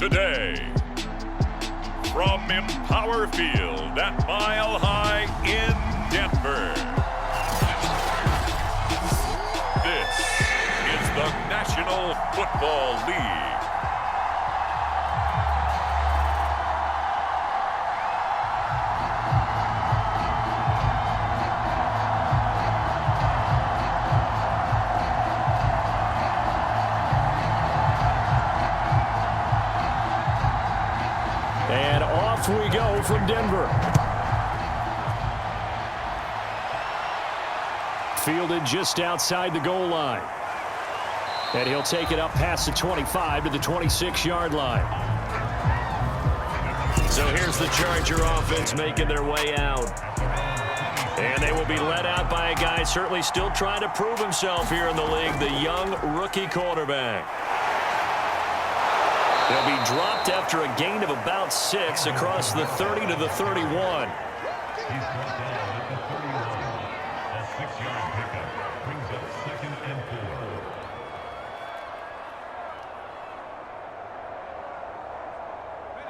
today, from Empower Field at Mile High in Denver, this is the National Football League. And off we go from Denver. Fielded just outside the goal line. And he'll take it up past the 25 to the 26-yard line. So here's the Charger offense making their way out. And they will be led out by a guy certainly still trying to prove himself here in the league, the young rookie quarterback. They'll be dropped after a gain of about 6 across the 30 to the 31.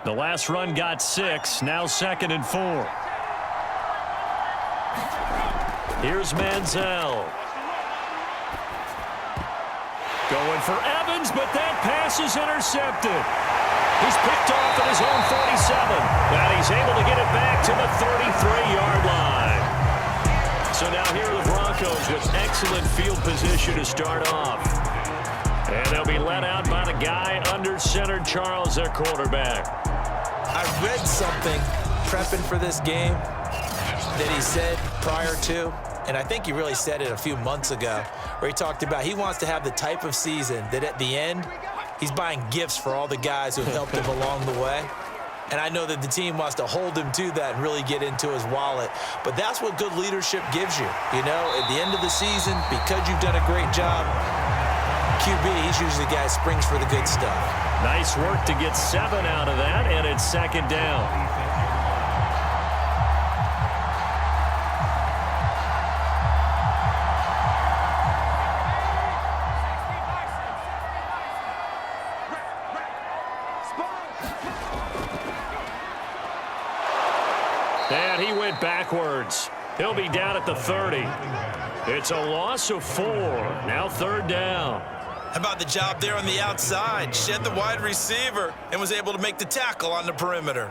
The last run got 6, now 2nd and 4. Here's Manziel. Going for Evans, but that pass is intercepted. He's picked off at his own 47, and he's able to get it back to the 33-yard line. So now here are the Broncos with excellent field position to start off. And they'll be led out by the guy under center, Charles, their quarterback. I read something prepping for this game that he said prior to, and I think he really said it a few months ago, where he talked about he wants to have the type of season that at the end, he's buying gifts for all the guys who helped him along the way. And I know that the team wants to hold him to that and really get into his wallet. But that's what good leadership gives you. You know, at the end of the season, because you've done a great job, QB, he's usually the guy who springs for the good stuff. Nice work to get 7 out of that, and it's 2nd down. And he went backwards. He'll be down at the 30. It's a loss of 4. Now 3rd down. How about the job there on the outside? Shed the wide receiver and was able to make the tackle on the perimeter.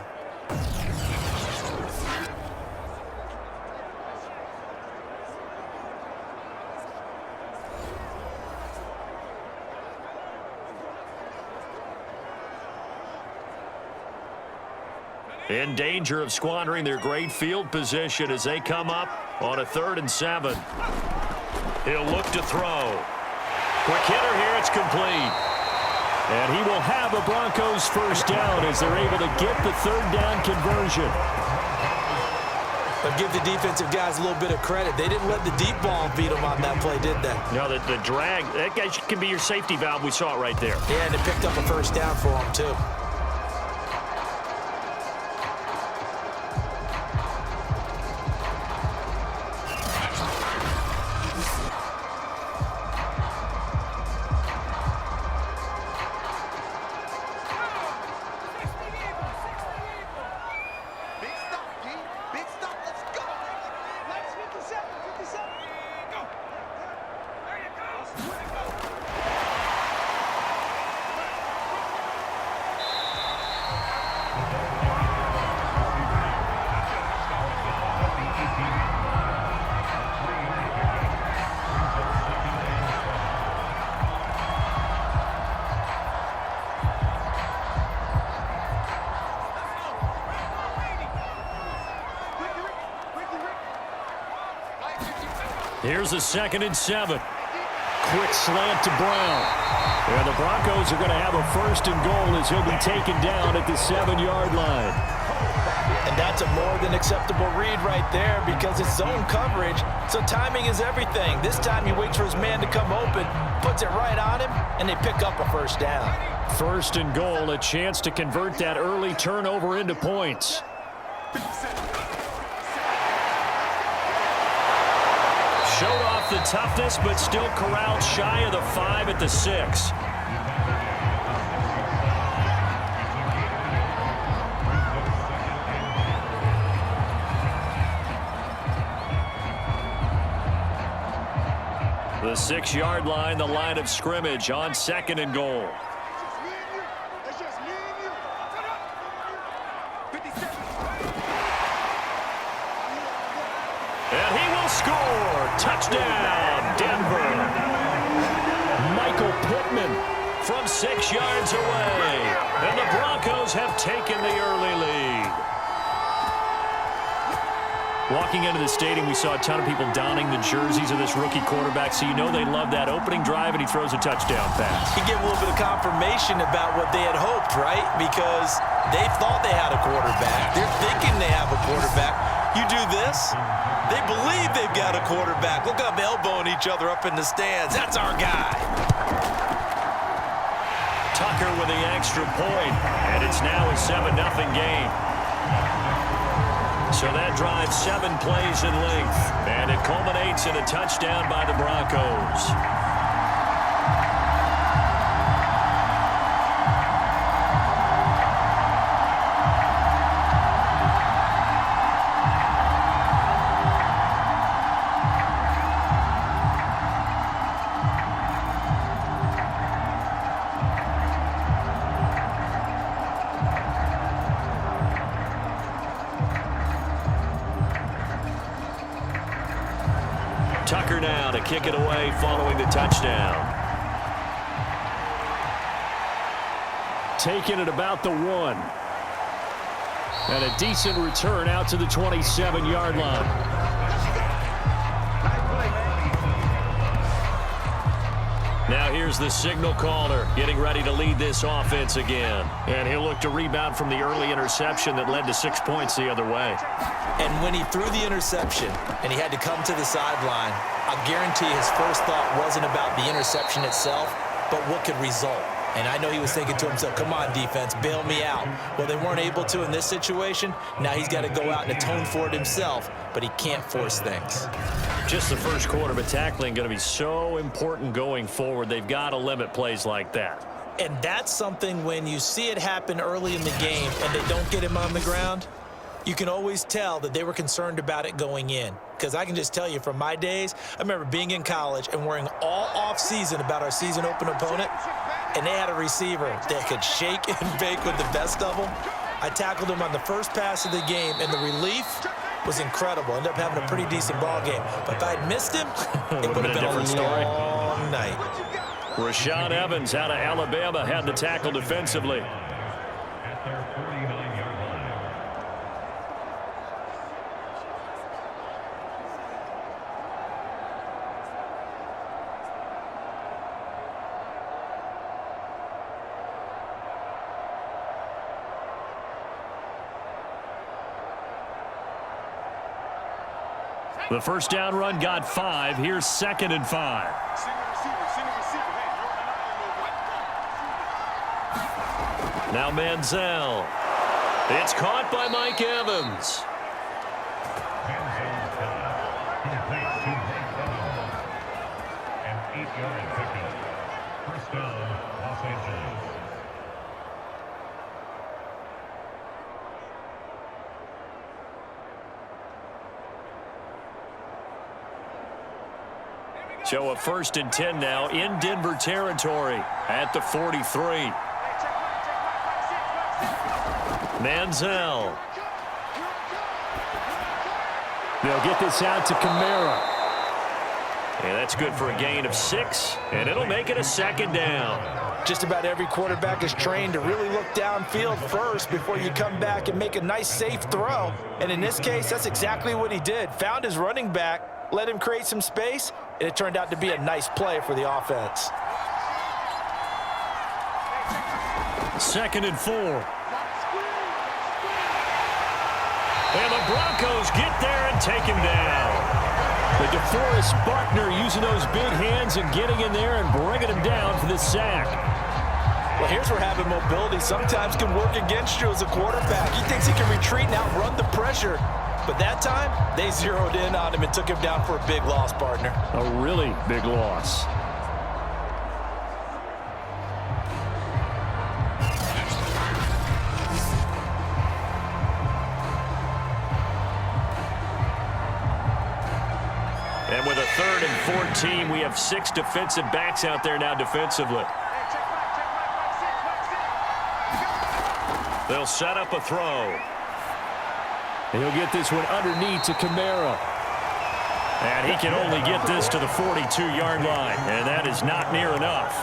In danger of squandering their great field position as they come up on a 3rd and 7. He'll look to throw. Quick hitter here, it's complete. And he will have a Broncos first down as they're able to get the 3rd down conversion. But give the defensive guys a little bit of credit. They didn't let the deep ball beat them on that play, did they? No, the drag, that guy can be your safety valve. We saw it right there. Yeah, and they picked up a first down for him, too. Here's a 2nd and 7. Quick slant to Brown. And the Broncos are going to have a 1st and goal as he'll be taken down at the 7-yard line. And that's a more than acceptable read right there because it's zone coverage, so timing is everything. This time he waits for his man to come open, puts it right on him, and they pick up a first down. 1st and goal, a chance to convert that early turnover into points. Showed off the toughness, but still corralled shy of the 5 at the 6. The 6-yard line, the line of scrimmage on 2nd and goal. And he will score. Touchdown, Denver. Michael Pittman from 6 yards away. And the Broncos have taken the early lead. Walking into the stadium, we saw a ton of people donning the jerseys of this rookie quarterback, so you know they love that opening drive, and he throws a touchdown pass. You get a little bit of confirmation about what they had hoped, right? Because they thought they had a quarterback. They're thinking they have a quarterback. You do this, they believe they've got a quarterback. Look up, elbowing each other up in the stands. That's our guy. Tucker with the extra point, and it's now a 7-0 game. So that drives 7 plays in length, and it culminates in a touchdown by the Broncos. Tucker now to kick it away following the touchdown. Taking it about the 1. And a decent return out to the 27-yard line. Now here's the signal caller getting ready to lead this offense again. And he'll look to rebound from the early interception that led to 6 points the other way. And when he threw the interception and he had to come to the sideline, I'll guarantee his first thought wasn't about the interception itself, but what could result. And I know he was thinking to himself, come on, defense, bail me out. Well, they weren't able to in this situation. Now he's got to go out and atone for it himself, but he can't force things. Just the first quarter, but tackling going to be so important going forward. They've got to limit plays like that. And that's something when you see it happen early in the game and they don't get him on the ground, you can always tell that they were concerned about it going in. Because I can just tell you from my days, I remember being in college and worrying all off-season about our season-open opponent, and they had a receiver that could shake and bake with the best of them. I tackled him on the first pass of the game, and the relief was incredible. Ended up having a pretty decent ball game. But if I'd missed him, it would have been a different story. long night. Rashaan Evans out of Alabama had the tackle defensively. The first down run got 5. Here's 2nd and 5. Now Manziel. It's caught by Mike Evans. An 8-yard pickup. First down, Los Angeles. So a 1st and 10 now in Denver territory at the 43. Manziel. They'll get this out to Kamara. And that's good for a gain of 6, and it'll make it a 2nd down. Just about every quarterback is trained to really look downfield first before you come back and make a nice, safe throw. And in this case, that's exactly what he did. Found his running back, let him create some space, and it turned out to be a nice play for the offense. 2nd and 4. And the Broncos get there and take him down. The DeForest Buckner using those big hands and getting in there and bringing him down for the sack. Well, here's where having mobility sometimes can work against you as a quarterback. He thinks he can retreat and outrun the pressure. But that time, they zeroed in on him and took him down for a big loss, partner. A really big loss. And And with a 3rd and 14, we have 6 defensive backs out there now defensively. They'll set up a throw. He'll get this one underneath to Kamara. And he can only get this to the 42-yard line, and that is not near enough.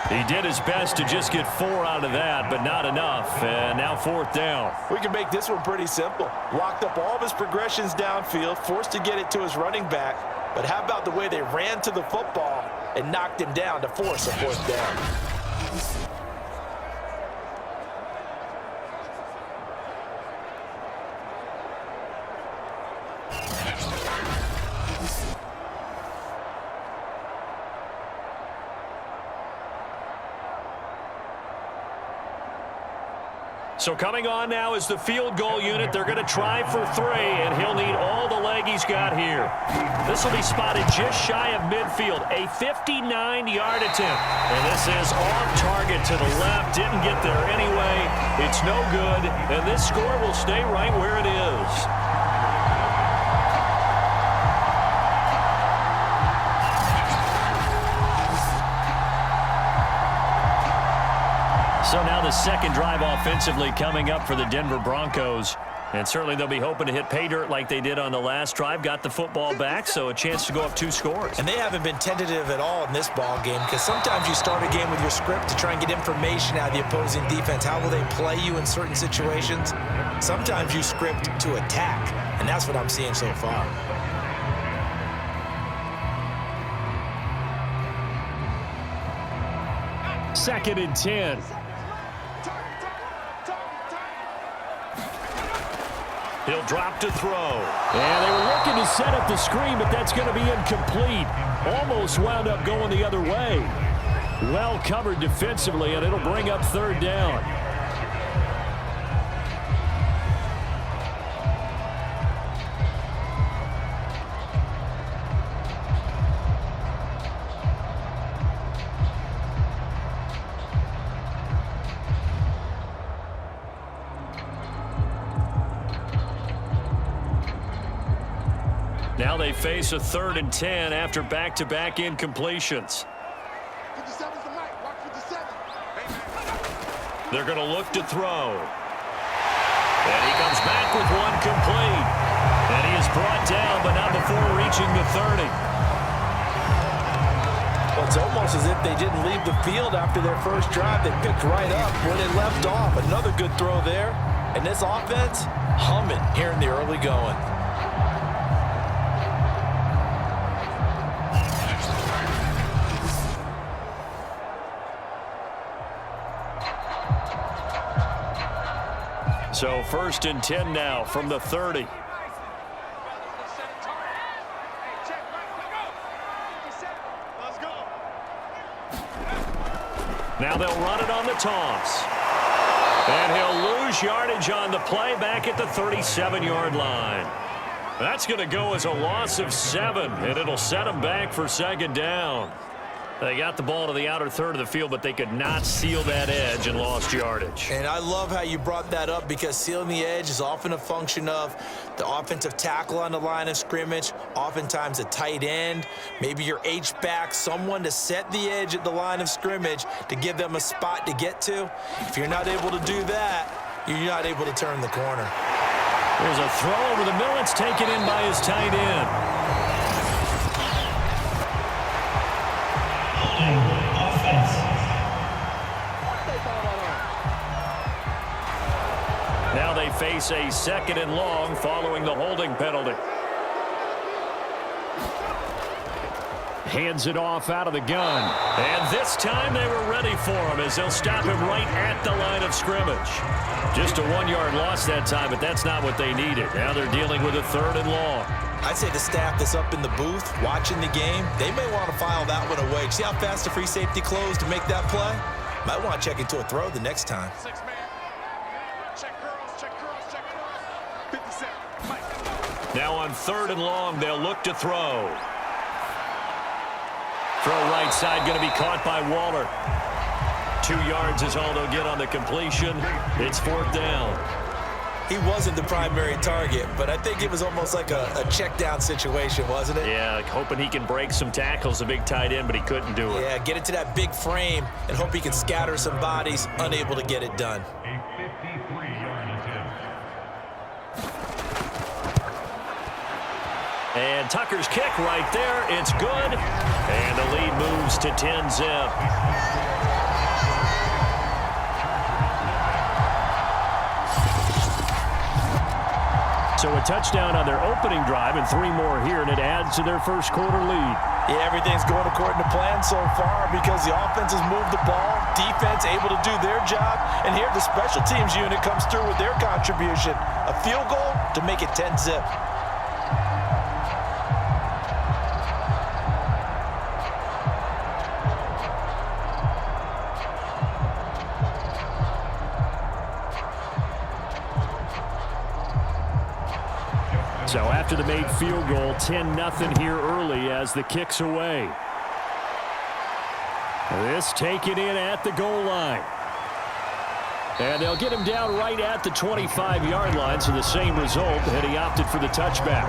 He did his best to just get 4 out of that, but not enough. And now 4th down. We can make this one pretty simple. Locked up all of his progressions downfield, forced to get it to his running back. But how about the way they ran to the football and knocked him down to force a 4th down? So coming on now is the field goal unit. They're going to try for 3, and he'll need all the leg he's got here. This will be spotted just shy of midfield, a 59-yard attempt. And this is off target to the left. Didn't get there anyway. It's no good, and this score will stay right where it is. So now the second drive offensively coming up for the Denver Broncos. And certainly they'll be hoping to hit pay dirt like they did on the last drive. Got the football back, so a chance to go up 2 scores. And they haven't been tentative at all in this ball game, because sometimes you start a game with your script to try and get information out of the opposing defense. How will they play you in certain situations? Sometimes you script to attack, and that's what I'm seeing so far. Second and 10. He'll drop to throw. And they were looking to set up the screen, but that's going to be incomplete. Almost wound up going the other way. Well covered defensively, and it'll bring up 3rd down. Now they face a 3rd and 10 after back-to-back incompletions. They're going to look to throw. And he comes back with one complete. And he is brought down, but not before reaching the 30. Well, it's almost as if they didn't leave the field after their first drive. They picked right up where they left off. Another good throw there. And this offense, humming here in the early going. So 1st and 10 now from the 30. Now they'll run it on the toss. And he'll lose yardage on the play back at the 37-yard line. That's going to go as a loss of 7, and it'll set them back for 2nd down. They got the ball to the outer third of the field, but they could not seal that edge and lost yardage. And I love how you brought that up, because sealing the edge is often a function of the offensive tackle on the line of scrimmage, oftentimes a tight end, maybe your H-back, someone to set the edge at the line of scrimmage to give them a spot to get to. If you're not able to do that, you're not able to turn the corner. There's a throw over the middle. It's taken in by his tight end. Now they face a 2nd and long following the holding penalty. Hands it off out of the gun. And this time they were ready for him, as they'll stop him right at the line of scrimmage. Just a 1-yard loss that time, but that's not what they needed. Now they're dealing with a 3rd and long. I'd say the staff that's up in the booth watching the game, they may want to file that one away. See how fast the free safety closed to make that play? Might want to check into a throw the next time. Now on 3rd and long, they'll look to throw. Throw right side, going to be caught by Waller. 2 yards is all they'll get on the completion. It's 4th down. he wasn't the primary target, but I think it was almost like a check down situation, wasn't it? Yeah, hoping he can break some tackles, the big tight end, but he couldn't do it. Yeah, get it to that big frame and hope he can scatter some bodies, unable to get it done. A 53-yard attempt. And Tucker's kick right there. It's good. And the lead moves to 10-zip. So a touchdown on their opening drive and 3 more here, and it adds to their first quarter lead. Yeah, everything's going according to plan so far because the offense has moved the ball, defense able to do their job, and here the special teams unit comes through with their contribution. A field goal to make it 10-zip. So after the made field goal, 10-0 here early as the kick's away. This taken in at the goal line. And they'll get him down right at the 25-yard line, so the same result, and he opted for the touchback.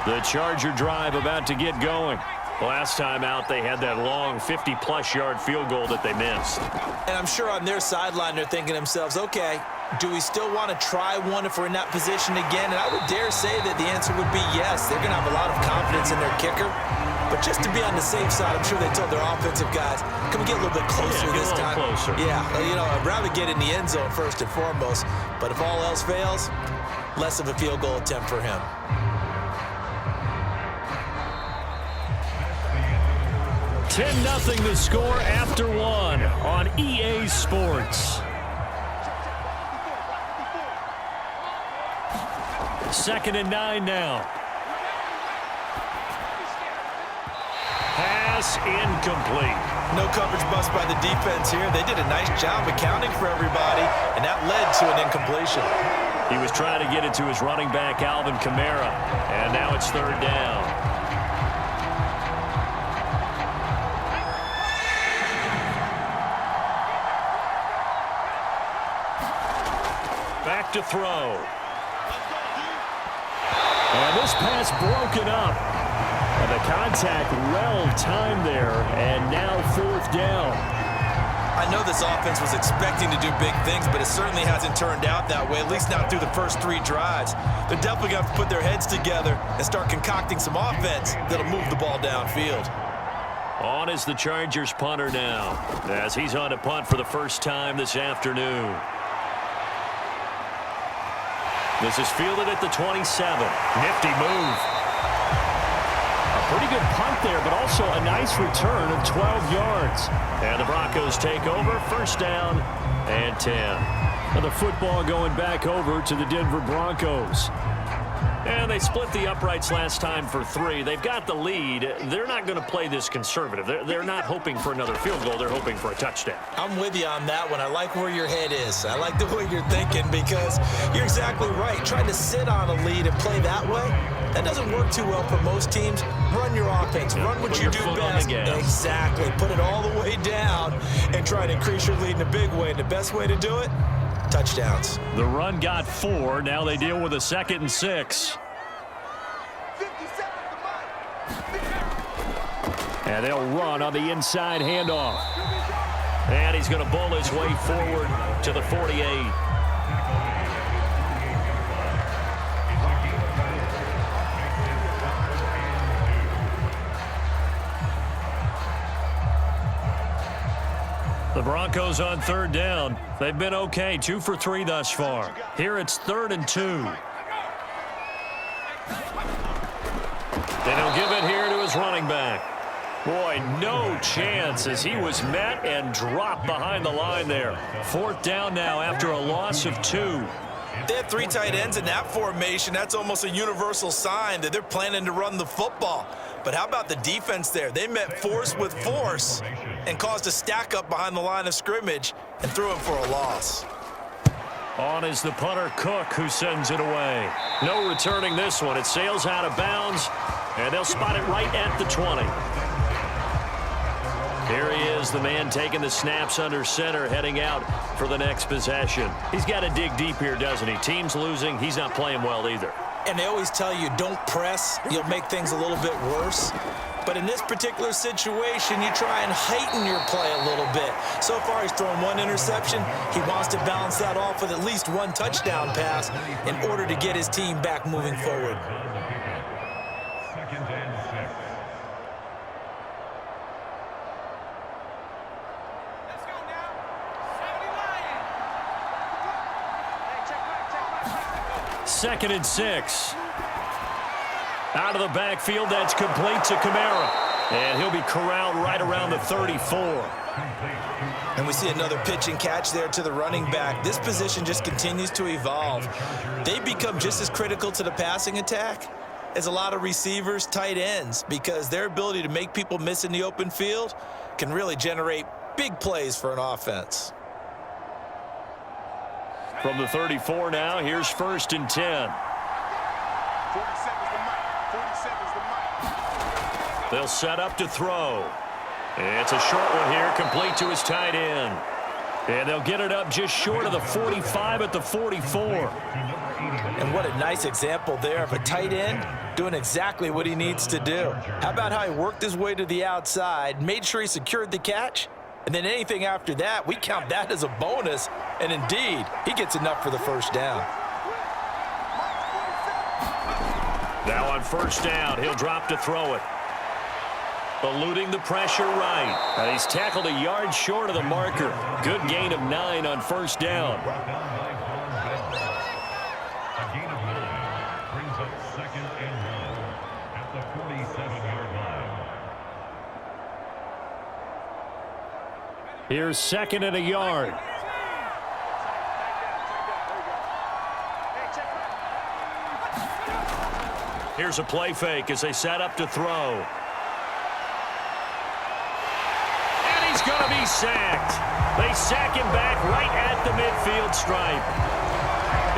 The Charger drive about to get going. Last time out, they had that long 50-plus yard field goal that they missed. And I'm sure on their sideline they're thinking to themselves, okay, do we still want to try one if we're in that position again? And I would dare say that the answer would be yes. They're going to have a lot of confidence in their kicker. But just to be on the safe side, I'm sure they told their offensive guys, can we get a little bit closer this time? Closer. Yeah, you know, I'd rather get in the end zone first and foremost. But if all else fails, less of a field goal attempt for him. 10-0 the score after 1 on EA Sports. Second and 9 now. Pass incomplete. No coverage bust by the defense here. They did a nice job accounting for everybody, and that led to an incompletion. He was trying to get it to his running back, Alvin Kamara, and now it's 3rd down. Back to throw. And this pass broken up. And the contact well timed there, and now 4th down. I know this offense was expecting to do big things, but it certainly hasn't turned out that way, at least not through the first 3 drives. They're definitely going to have to put their heads together and start concocting some offense that'll move the ball downfield. On is the Chargers punter now, as he's on to punt for the first time this afternoon. This is fielded at the 27. Nifty move. A pretty good punt there, but also a nice return of 12 yards. And the Broncos take over, 1st down and 10. And the football going back over to the Denver Broncos. And they split the uprights last time for 3. They've got the lead. They're not going to play this conservative. They're not hoping for another field goal. They're hoping for a touchdown. I'm with you on that one. I like where your head is. I like the way you're thinking because you're exactly right. Trying to sit on a lead and play that way, that doesn't work too well for most teams. Run your offense. Run what you do best. Exactly. Put it all the way down and try to increase your lead in a big way. And the best way to do it? Touchdowns. The run got 4. Now they deal with a 2nd and 6. And they'll run on the inside handoff. And he's going to bull his way forward to the 48. The Broncos on 3rd down. They've been okay, 2 for 3 thus far. Here it's 3rd and 2. Then he'll give it here to his running back. Boy, no chance as he was met and dropped behind the line there. 4th down now after a loss of 2. They have 3 tight ends in that formation. That's almost a universal sign that they're planning to run the football. But how about the defense there? They met force with force and caused a stack up behind the line of scrimmage and threw him for a loss. On is the punter, Cook, who sends it away. No returning this one. It sails out of bounds, and they'll spot it right at the 20. Here he is, the man taking the snaps under center, heading out for the next possession. He's got to dig deep here, doesn't he? Team's losing. He's not playing well either. And they always tell you, don't press. You'll make things a little bit worse. But in this particular situation, you try and heighten your play a little bit. So far, he's thrown one interception. He wants to balance that off with at least one touchdown pass in order to get his team back moving forward. Second and 6. Let's go now. 79. Second and 6. Out of the backfield, that's complete to Kamara. And he'll be corralled right around the 34. And we see another pitch and catch there to the running back. This position just continues to evolve. They become just as critical to the passing attack as a lot of receivers, tight ends, because their ability to make people miss in the open field can really generate big plays for an offense. From the 34 now, here's 1st and 10. 47's the mic. 47's the mic. They'll set up to throw. It's a short one here, complete to his tight end. And they'll get it up just short of the 45 at the 44. And what a nice example there of a tight end doing exactly what he needs to do. How about how he worked his way to the outside, made sure he secured the catch, and then anything after that, we count that as a bonus. And indeed, he gets enough for the first down. Now on 1st down, he'll drop to throw it. Eluding the pressure right. And he's tackled a yard short of the marker. Good gain of 9 on 1st down. A gain of 9 brings up 2nd and 1 at the 47-yard line. Here's 2nd and a yard. Here's a play fake as they set up to throw. And he's going to be sacked. They sack him back right at the midfield stripe.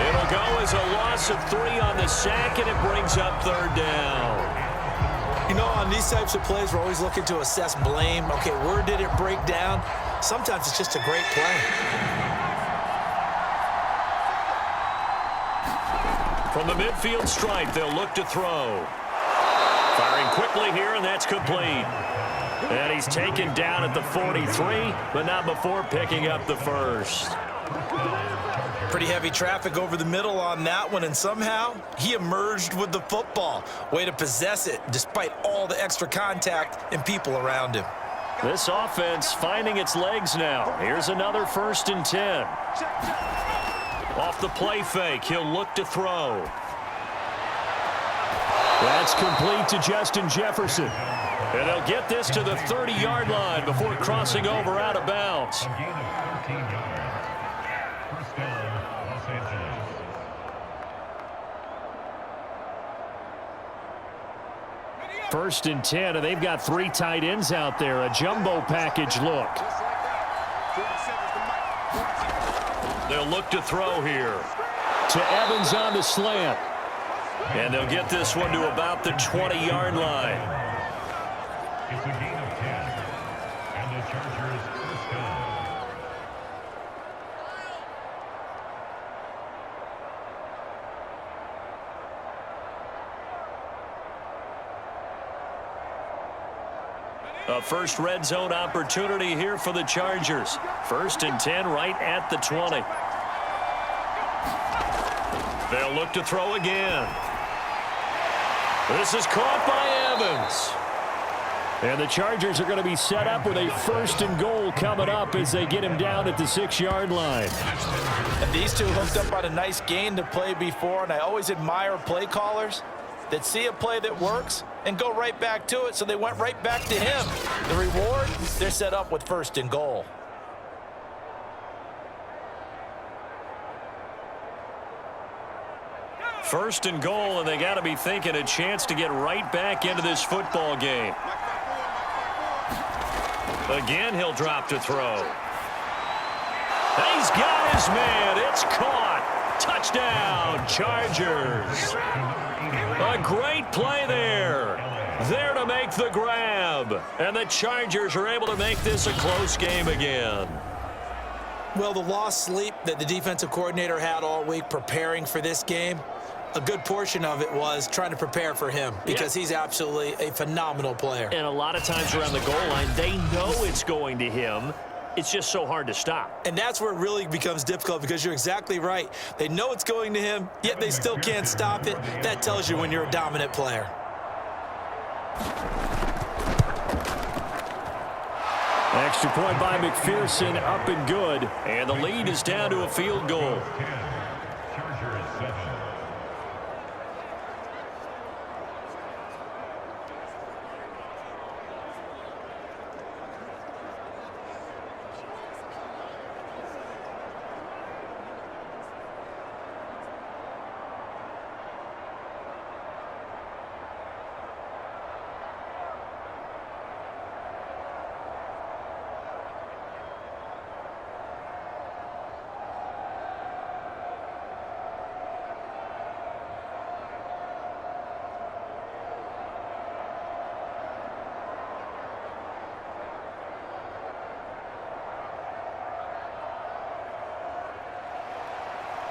It'll go as a loss of 3 on the sack, and it brings up 3rd down. You know, on these types of plays, we're always looking to assess blame. Okay, where did it break down? Sometimes it's just a great play. From the midfield stripe, they'll look to throw. Firing quickly here, and that's complete. And he's taken down at the 43, but not before picking up the first. Pretty heavy traffic over the middle on that one, and somehow he emerged with the football. Way to possess it, despite all the extra contact and people around him. This offense finding its legs now. Here's another 1st and 10. Off the play fake, he'll look to throw. That's complete to Justin Jefferson. And they'll get this to the 30-yard line before crossing over out of bounds. A gain of 13 yards. First down, Los Angeles. First and 10, and they've got 3 tight ends out there. A jumbo package look. They'll look to throw here. To Evans on the slant. And they'll get this one to about the 20-yard line. It's a gain of 10. And the Chargers first down. A first red zone opportunity here for the Chargers. 1st and 10 right at the 20. They'll look to throw again. This is caught by Evans. And the Chargers are going to be set up with a 1st and goal coming up as they get him down at the 6-yard line. And these two hooked up on a nice gain to play before, and I always admire play callers that see a play that works and go right back to it, so they went right back to him. The reward, they're set up with 1st and goal. First and goal, and they got to be thinking a chance to get right back into this football game. Again, he'll drop to throw. He's got his man. It's caught. Touchdown, Chargers. A great play there. There to make the grab. And the Chargers are able to make this a close game again. Well, the lost sleep that the defensive coordinator had all week preparing for this game, a good portion of it was trying to prepare for him because he's absolutely a phenomenal player. And a lot of times around the goal line, they know it's going to him. It's just so hard to stop. And that's where it really becomes difficult because you're exactly right. They know it's going to him, yet they still can't stop it. That tells you when you're a dominant player. Extra point by McPherson, up and good. And the lead is down to a field goal. Chargers 7.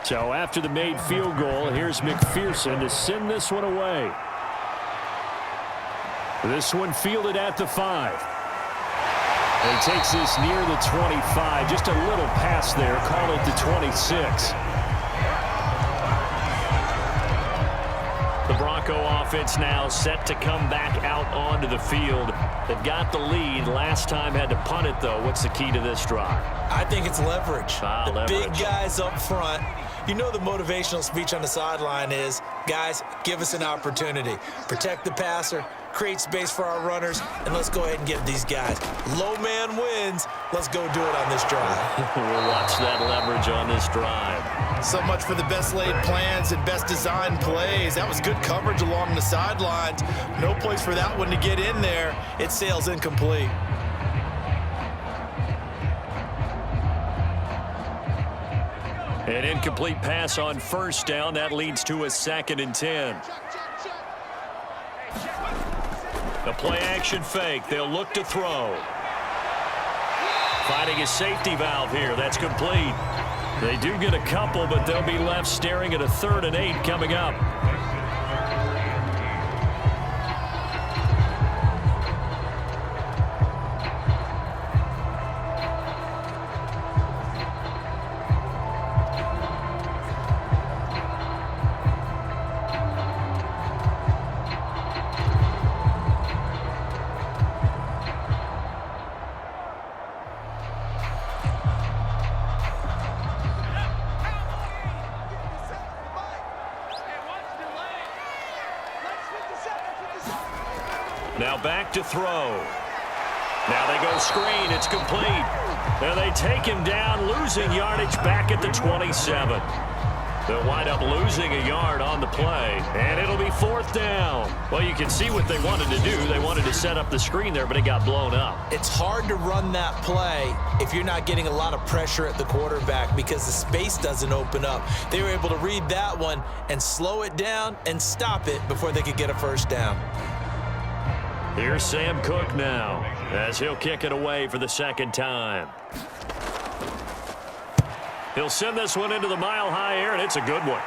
So after the made field goal, here's McPherson to send this one away. This one fielded at the 5. And he takes this near the 25. Just a little pass there. Call it the 26. The Bronco offense now set to come back out onto the field. They've got the lead. Last time had to punt it, though. What's the key to this drive? I think it's leverage. The leverage. Big guys up front. You know the motivational speech on the sideline is, guys, give us an opportunity. Protect the passer, create space for our runners, and let's go ahead and get these guys. Low man wins. Let's go do it on this drive. We'll watch that leverage on this drive. So much for the best laid plans and best designed plays. That was good coverage along the sidelines. No place for that one to get in there. It sails incomplete. An incomplete pass on first down. That leads to a 2nd and 10. The play action fake. They'll look to throw. Finding a safety valve here. That's complete. They do get a couple, but they'll be left staring at a 3rd and 8 coming up. Now back to throw. Now they go screen. It's complete. And they take him down, losing yardage back at the 27. They'll wind up losing a yard on the play, and it'll be 4th down. Well, you can see what they wanted to do. They wanted to set up the screen there, but it got blown up. It's hard to run that play if you're not getting a lot of pressure at the quarterback because the space doesn't open up. They were able to read that one and slow it down and stop it before they could get a 1st down. Here's Sam Cook now as he'll kick it away for the 2nd time. He'll send this one into the mile-high air, and it's a good one.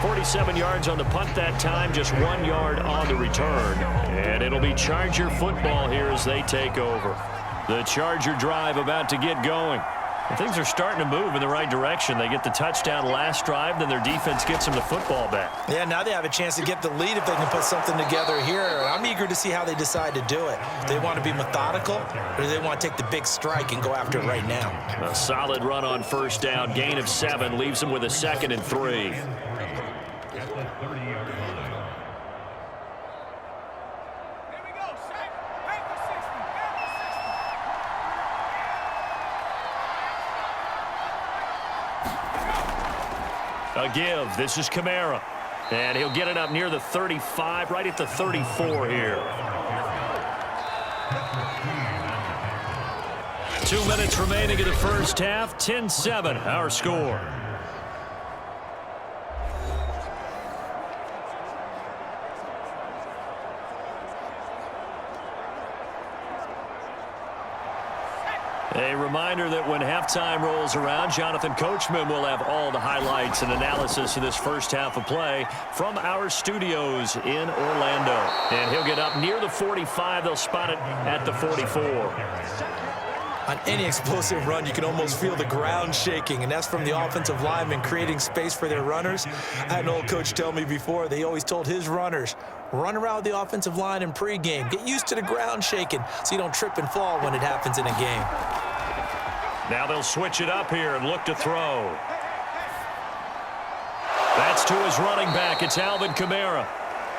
47 yards on the punt that time, just 1 yard on the return. And it'll be Charger football here as they take over. The Charger drive about to get going. And things are starting to move in the right direction. They get the touchdown last drive, then their defense gets them the football back. Yeah, now they have a chance to get the lead if they can put something together here. I'm eager to see how they decide to do it. Do they want to be methodical, or do they want to take the big strike and go after it right now? A solid run on 1st down, gain of 7, leaves them with a 2nd and 3. At the 30-yard line. A give. This is Kamara. And he'll get it up near the 35, right at the 34 here. 2 minutes remaining in the first half. 10-7, our score. A reminder that when halftime rolls around, Jonathan Coachman will have all the highlights and analysis of this first half of play from our studios in Orlando. And he'll get up near the 45. They'll spot it at the 44. On any explosive run, you can almost feel the ground shaking, and that's from the offensive linemen creating space for their runners. I had an old coach tell me before, they always told his runners, run around the offensive line in pregame. Get used to the ground shaking so you don't trip and fall when it happens in a game. Now they'll switch it up here and look to throw. That's to his running back. It's Alvin Kamara.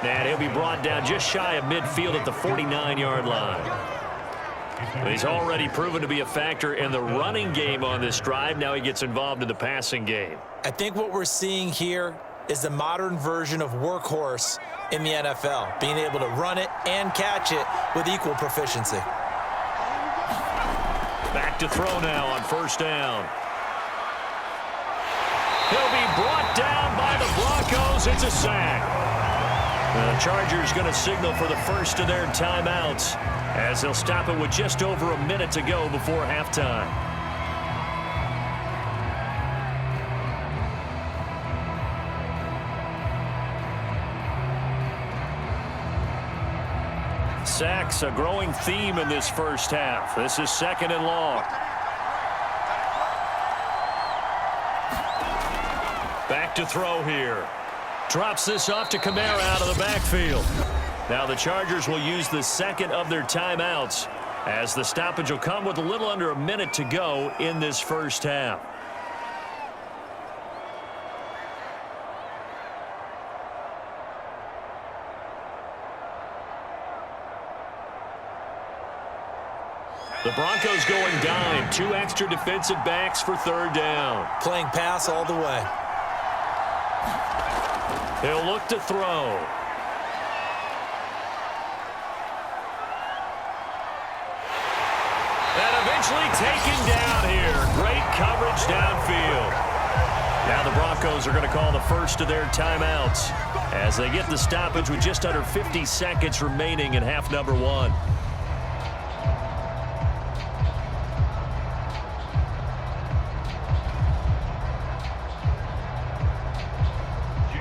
And he'll be brought down just shy of midfield at the 49-yard line. He's already proven to be a factor in the running game on this drive. Now he gets involved in the passing game. I think what we're seeing here is the modern version of workhorse in the NFL, being able to run it and catch it with equal proficiency. Back to throw now on first down. He'll be brought down by the Broncos. It's a sack. The Chargers going to signal for the first of their timeouts as they'll stop it with just over a minute to go before halftime. Sacks, a growing theme in this first half. This is second and long. Back to throw here. Drops this off to Kamara out of the backfield. Now the Chargers will use the second of their timeouts as the stoppage will come with a little under a minute to go in this first half. The Broncos going dime. 2 extra defensive backs for third down. Playing pass all the way. He'll look to throw. And eventually taken down here. Great coverage downfield. Now the Broncos are going to call the first of their timeouts as they get the stoppage with just under 50 seconds remaining in half number 1.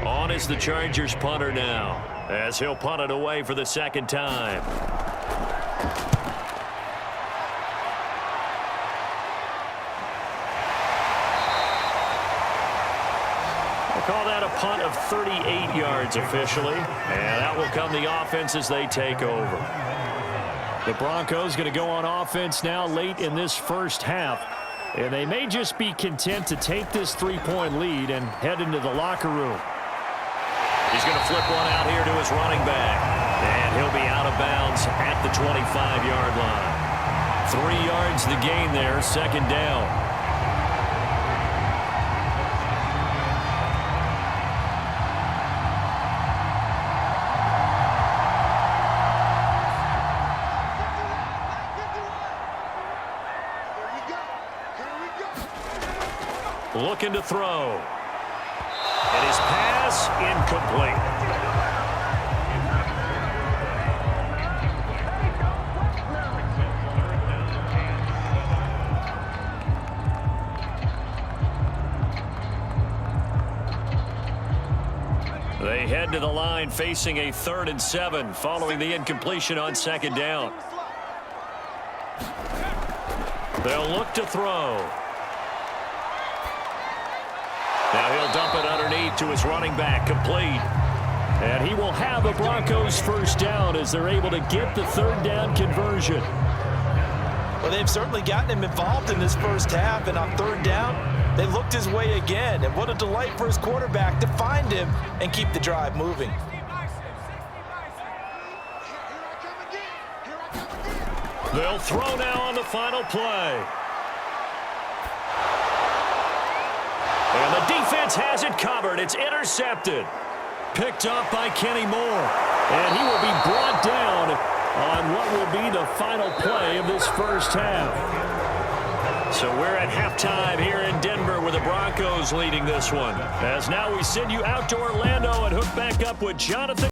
On is the Chargers punter now as he'll punt it away for the second time. We'll call that a punt of 38 yards officially, and that will come the offense as they take over. The Broncos going to go on offense now late in this first half, and they may just be content to take this 3-point lead and head into the locker room. He's going to flip one out here to his running back. And he'll be out of bounds at the 25-yard line. 3 yards the gain there, second down. Looking to throw. And his pass incomplete. They head to the line facing a 3rd and 7 following the incompletion on second down. They'll look to throw. Now he'll dump it underneath to his running back, complete. And he will have the Broncos first down as they're able to get the 3rd down conversion. Well, they've certainly gotten him involved in this first half, and on 3rd down, they looked his way again. And what a delight for his quarterback to find him and keep the drive moving. They'll throw now on the final play. And the defense has it covered. It's intercepted. Picked up by Kenny Moore. And he will be brought down on what will be the final play of this first half. So we're at halftime here in Denver with the Broncos leading this one. As now we send you out to Orlando and hook back up with Jonathan.